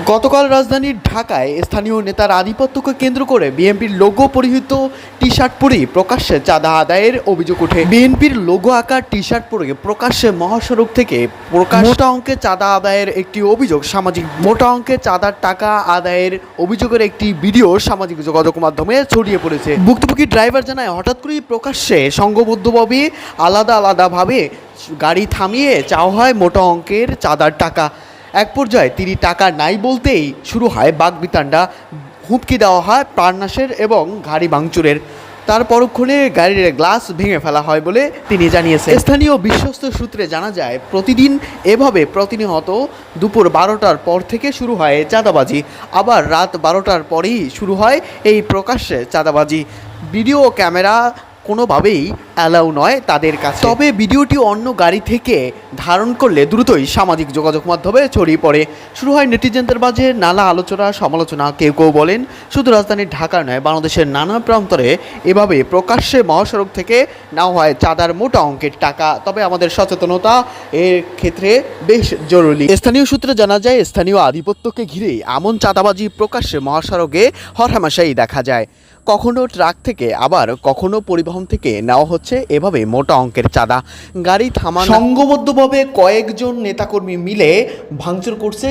গতকাল রাজধানীর ঢাকায় স্থানীয় নেতার আধিপত্যকে কেন্দ্র করে বিএনপির লোগো পরিহিত টি শার্ট পরেই প্রকাশ্যে চাঁদা আদায়ের অভিযোগ ওঠে। বিএনপির লোগো আঁকা টি শার্ট পরে প্রকাশ্যে মহাসড়ক থেকে মোটা অঙ্কের চাঁদা আদায়ের একটি অভিযোগ মোটা অঙ্কের চাঁদার টাকা আদায়ের অভিযোগের একটি ভিডিও সামাজিক যোগাযোগ মাধ্যমে ছড়িয়ে পড়েছে। ভুক্তভোগী ড্রাইভার জানায়, হঠাৎ করেই প্রকাশ্যে সংঘবদ্ধভাবে আলাদাভাবে গাড়ি থামিয়ে চাওয়া হয় মোটা অঙ্কের চাঁদার টাকা। এক পর্যায়ে তিনি টাকা নাই বলতেই শুরু হয় বাকবিতণ্ডা, হুমকি দেওয়া হয় প্রাণনাশের এবং গাড়ি ভাঙচুরের। তার পরক্ষণে গাড়ির গ্লাস ভেঙে ফেলা হয় বলে তিনি জানিয়েছেন। স্থানীয় বিশ্বস্ত সূত্রে জানা যায়, প্রতিদিন এভাবে প্রতিনিয়ত দুপুর 12টার পর থেকে শুরু হয় চাঁদাবাজি, আবার রাত 12টার পরেই শুরু হয় এই প্রকাশ্যে চাঁদাবাজি। ভিডিও ক্যামেরা কোনোভাবেই অ্যালাউ নয় তাদের কাছে। তবে ভিডিওটি অন্য গাড়ি থেকে ধারণ করলে দ্রুতই সামাজিক যোগাযোগ মাধ্যমে ছড়িয়ে পড়ে। শুরু হয় নেটিজেনদের মাঝে নানা আলোচনা সমালোচনা। কেউ বলেন, শুধু রাজধানীর ঢাকা নয়, বাংলাদেশের নানা প্রান্তরে এভাবে প্রকাশ্যে মহাসড়ক থেকে নেওয়া হয় চাঁদার মোটা অঙ্কের টাকা। তবে আমাদের সচেতনতা এর ক্ষেত্রে বেশ জরুরি। স্থানীয় সূত্রে জানা যায়, স্থানীয় আধিপত্যকে ঘিরেই এমন চাঁদাবাজি প্রকাশ্যে মহাসড়কে হরহামেশাই দেখা যায়। কখনো ট্রাক থেকে, আবার কখনো পরিবহন থেকে নেওয়া হচ্ছে এভাবে মোটা অঙ্কের চাঁদা। গাড়ি থামানো সংঘবদ্ধভাবে কয়েকজন নেতাকর্মী মিলে ভাঙচুর করছে।